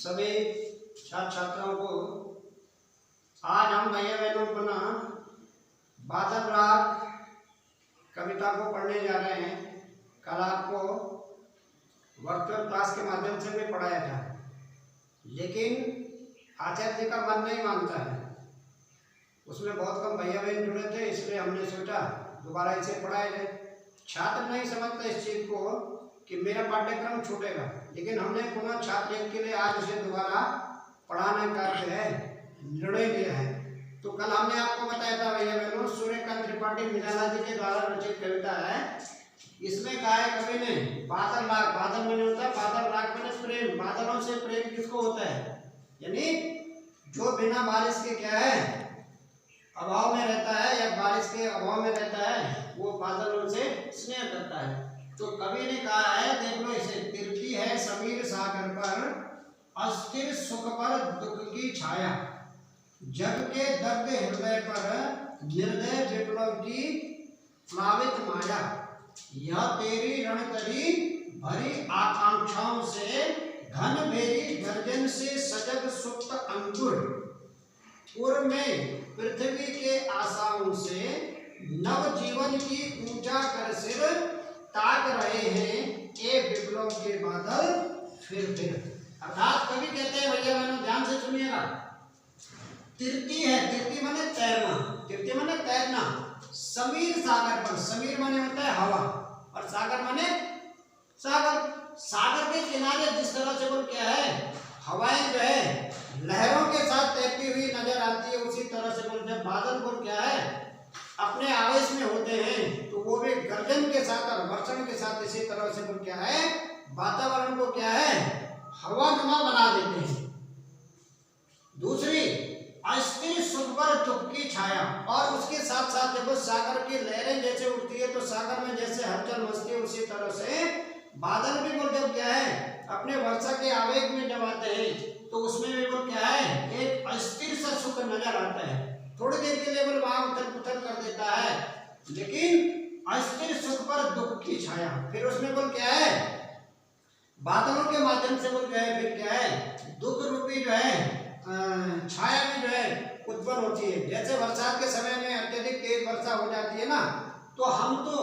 सभी छात्र छात्राओं को आज हम भैया बहनों पुनः बादल राग कविता को पढ़ने जा रहे हैं। कल आपको वर्चुअल क्लास के माध्यम से भी पढ़ाया था, लेकिन आचार्य जी का मन नहीं मानता है। उसमें बहुत कम भैया बहन जुड़े थे, इसलिए हमने सोचा दोबारा इसे पढ़ाया जाए। छात्र नहीं समझते इस चीज़ को कि मेरा पाठ्यक्रम छूटेगा, लेकिन हमने पुनः छात्र एक के लिए आज उसे दोबारा पढ़ाने का जो है निर्णय लिया है। तो कल हमने आपको बताया था भैया बहनों, सूर्यकांत त्रिपाठी मिराला जी के द्वारा रचित कविता है। इसमें कहा है कवि ने बादल राग, बादल मैंने होता है बादल राग मैंने प्रेम, बादलों से प्रेम किसको होता है, यानी जो बिना बारिश के क्या है अभाव में रहता है या बारिश के अभाव में रहता है, वो बादलों से स्नेह करता है। तो कवि ने कहा है, देख लो इसे, तिरछी है समीर सागर पर अस्थिर सुख पर दुख की छाया, जग के दर्द हृदय पर निर्दय विप्लव की प्लावित माया, यह तेरी रणतरी भरी आकांक्षाओं से घन मेरी गर्जन से सजग सुप्त अंकुर, पूर्व में पृथ्वी के आशाओं से नव जीवन की ऊंचा कर सिर ताक रहे हैं ये विप्लव के बादल फिर। अर्थात कवि कहते हैं, भैया बहनों ध्यान से सुनिएगा, तिरती है, तिरती माने तैरना, तिरती माने तैरना, समीर सागर पर, समीर माने होता है हवा और सागर माने सागर, सागर के किनारे जिस तरह से वो क्या है हवाएं जो है लहरों के साथ तैरती हुई नजर आती है, उसी तरह से बोल जब बादल को क्या है अपने आवेश में होते हैं तो वो भी गर्जन के साथ और वर्षण के साथ इसी तरह से बोल क्या है वातावरण को क्या है हवा नुमा बना देते हैं। दूसरी अस्थिर सुख पर दुख की छाया, और उसके साथ साथ देखो सागर की लहरें जैसे उठती है तो सागर में जैसे हलचल मचती है, उसी तरह से बादल भी बोल जब क्या है अपने वर्षा के आवेग में जब आते हैं तो उसमें भी बोल क्या है एक अस्थिर सा सुख नजर आता है। थोड़ी देर के लिए बोल वहां उथल पुथल कर देता है, लेकिन अस्थिर सुख पर दुख की छाया, फिर उसमें बोल क्या है बादलों के माध्यम से बोल क्या है फिर क्या है दुख रूपी जो है छाया भी जो है उत्पन्न होती है। जैसे बरसात के समय में अत्यधिक तेज वर्षा हो जाती है ना, तो हम तो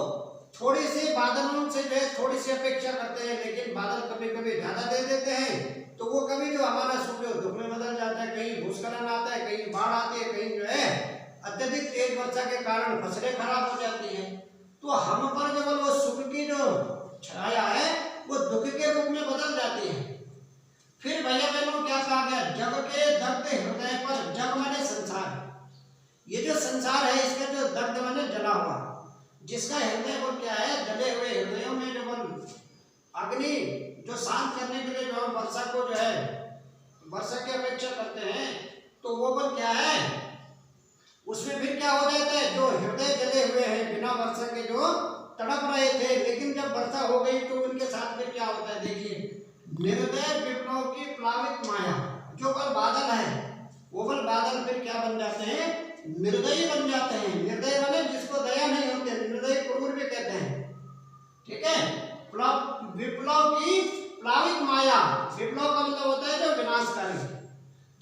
थोड़ी सी बादलों से जो है थोड़ी सी अपेक्षा करते हैं, लेकिन बादल कभी कभी ज्यादा दे देते हैं तो वो कभी जो हमारा सुख जो दुख में बदल जाता है, कहीं भूस्खलन आता है, कहीं बाढ़ आती है, कहीं जो है अत्यधिक तेज वर्षा के कारण फसलें खराब हो जाती है। तो हम पर जब वो सुख की जो छाया है वो दुख के रूप में बदल जाती है। फिर भैया बहनों क्या कहा गया, जग के दर्द हृदय पर, जग माने संसार, ये जो संसार है इसका जो दर्द माने जला हुआ, जिसका हृदय को क्या है जले हुए हृदयों में जो अग्नि जो शांत करने के लिए जो हम वर्षा को जो है वर्षा की अपेक्षा करते हैं, तो वो बल क्या है उसमें फिर क्या हो जाता है जो हृदय जले हुए हैं बिना वर्षा के जो तड़प रहे थे, लेकिन जब वर्षा हो गई तो उनके साथ फिर क्या होता है, देखिए निर्दय विप्लव की प्लावित माया, जो बल बादल है वो बल बादल फिर क्या बन जाते हैं निर्दयी बन जाते हैं। निर्दय माने जिसको दया नहीं होती, निर्दयी क्रूर भी कहते हैं, ठीक है। विप्लव की प्लावित माया, विप्लव का मतलब होता है जो विनाशकारी,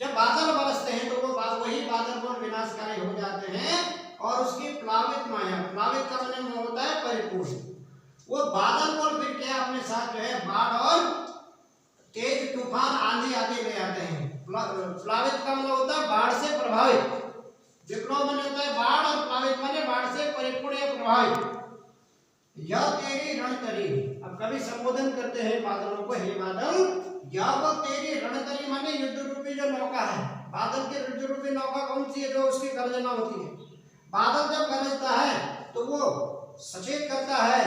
जब बादल बरसते हैं तो वो वही बादल पर विनाशकारी हो जाते हैं, और उसकी प्लावित माया, प्लावित का मतलब होता है परिपूर्ण, वो बादल पर फिर क्या अपने साथ जो है बाढ़ और तेज तूफान आंधी आदि ले आते हैं। प्लावित का मतलब होता है बाढ़ से प्रभावित, विप्लव माने होता है बाढ़ और प्लावित माने बाढ़ से परिपूर्ण या प्रभावित। यह तेरी रणतरी, अब कभी संबोधन करते हैं बादलों को, हे बादल यह वो तेरी रणतरी माने युद्ध रूपी जो नौका है, बादल की युद्ध रूपी नौका कौन सी है जो उसकी गर्जना होती है। बादल जब गरजता है तो वो सचेत करता है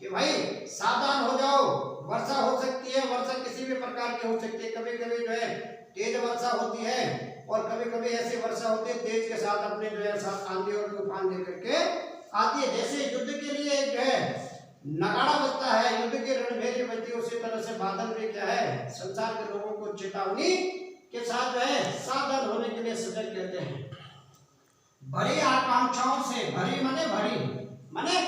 कि भाई सावधान हो जाओ, वर्षा हो सकती है, वर्षा किसी भी प्रकार की हो सकती है, कभी कभी जो है तेज वर्षा होती है और कभी कभी ऐसी वर्षा होती है तेज के साथ अपने जो है साथ आंधी और तूफान लेकर के आती है। जैसे युद्ध के लिए जो है नगाड़ा बजता है, युद्ध की रणभेरी बजती है, उसी तरह से बादल भी क्या है संसार के लोगों को चेतावनी के साथ जो है सावधान होने के लिए सजग कहते हैं। भरी आकांक्षाओं से, भरी माने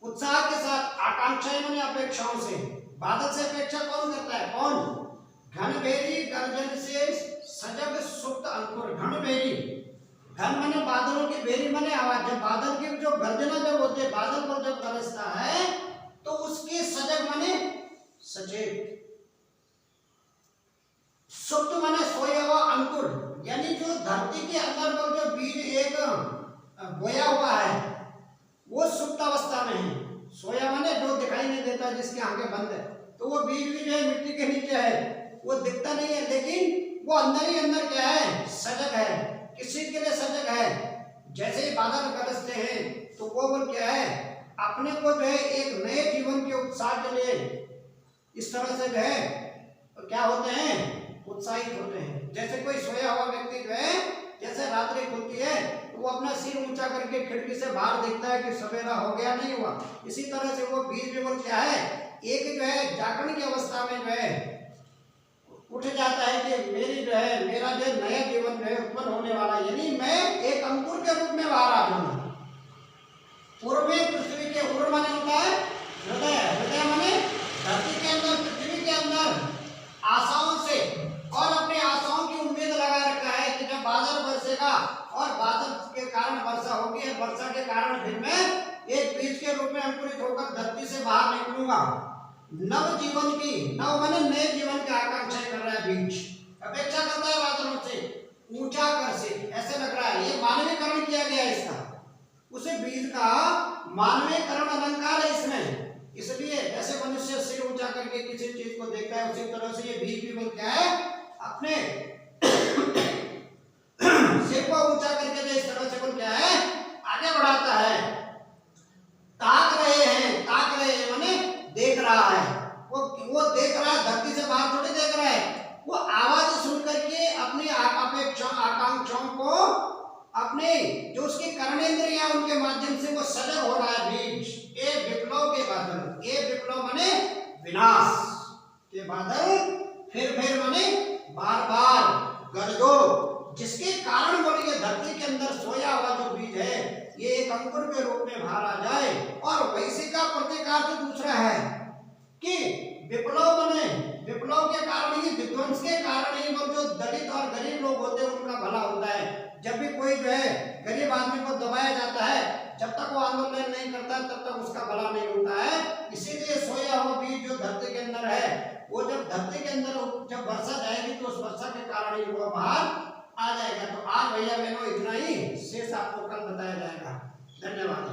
उत्साह के साथ, आकांक्षाएं माने अपेक्षाओं से, बादल से अपेक्षा कौन करता है, कौन घनघेरी गर्जन से सजग सुप्त अंकुर घन बेरी, घन माने बादलों की, बेरी माने आवाज। जब बादल की जो गर्जना जब होती है, बादल पर जब गरजता है तो उसके सजग माने सचेत, सुप्त माने सोया हुआ, अंकुर यानी जो धरती के अंदर पर जो बीज एक बोया हुआ है वो सुप्त अवस्था में है। सोया माने जो दिखाई नहीं देता, जिसकी आंखें बंद है, तो वो बीज भी जो है मिट्टी के नीचे है, वो दिखता नहीं है, लेकिन वो अंदर ही अंदर क्या है, सजग है। किस चीज के लिए सजग है? जैसे ही बादल गरजते हैं तो वो क्या है, अपने को जो है एक नए जीवन के उत्साह के लिए इस तरह से जो है क्या होते हैं, उत्साहित होते हैं। जैसे कोई सोया हुआ व्यक्ति जो है, जैसे रात्रि खुलती है तो वो अपना सिर ऊंचा करके खिड़की से बाहर देखता है कि सवेरा हो गया नहीं हुआ, इसी तरह से वो बीज भी वो क्या है, एक जो है जागरण की अवस्था में जो है उठ जाता है कि मेरी जो है, मेरा जो नया जीवन जो है उत्पन्न होने वाला, यानी मैं एक अंकुर के रूप में बाहर आ जाऊंगा। पूर्व में पृथ्वी के, उर माने होता है हृदय, हृदय माने धरती के अंदर, पृथ्वी के अंदर आशाओं से और अपनी आशाओं की उम्मीद लगा रखा है कि जब बादल बरसेगा और बादल के कारण वर्षा होगी, और वर्षा के कारण फिर मैं एक बीज के रूप में अंकुरित होकर धरती से बाहर निकलूंगा। नव जीवन की, नव माने नए जीवन की आकांक्षा कर रहा है बीज, अपेक्षा करता है बादलों से, ऊंचा कर से, ऐसे लग रहा है। ये मानवीकरण किया गया है इसका, उसे बीज का मानवीकरण अलंकार है इसमें। इसलिए जैसे मनुष्य सिर ऊंचा करके किसी चीज को देखता है, उसी तरह से ये बीज भी बोल क्या है, अपने सिर को ऊंचा करके जो इस तरह से बोल क्या है, आगे बढ़ाता है। ताक रहे हैं माने देख रहा है, वो देख रहा है, धरती से बाहर थोड़ी देख रहा है, वो आवाज सुन करके अपनी अपेक्षा आकांक्षाओं को, अपने जो उसके कर्णेंद्रियां उनके माध्यम से वो सजग हो रहा है बीज। ये विप्लव के बादल, ये विप्लव माने विनाश के बादल, फिर माने बार बार गरजो, जिसके कारण बोलिए धरती के अंदर सोया हुआ जो बीज है ये एक अंकुर के रूप में बाहर आ जाए। और वैसे का प्रतिकार दूसरा है कि विप्लव बने, विप्लव के कारण ही, विध्वंस के कारण ही वो जो दलित और गरीब लोग होते हैं उनका भला होता है। जब भी कोई जो है गरीब आदमी को दबाया जाता है, जब तक वो आंदोलन नहीं करता तब तक उसका भला नहीं होता है। इसीलिए सोया हुआ बीज जो धरती के अंदर है, वो जब धरती के अंदर जब वर्षा जाएगी तो उस वर्षा के कारण ही वो बाहर आ जाएगा। तो आज भैया बहनों इतना ही, शेष आपको कल बताया जाएगा। धन्यवाद।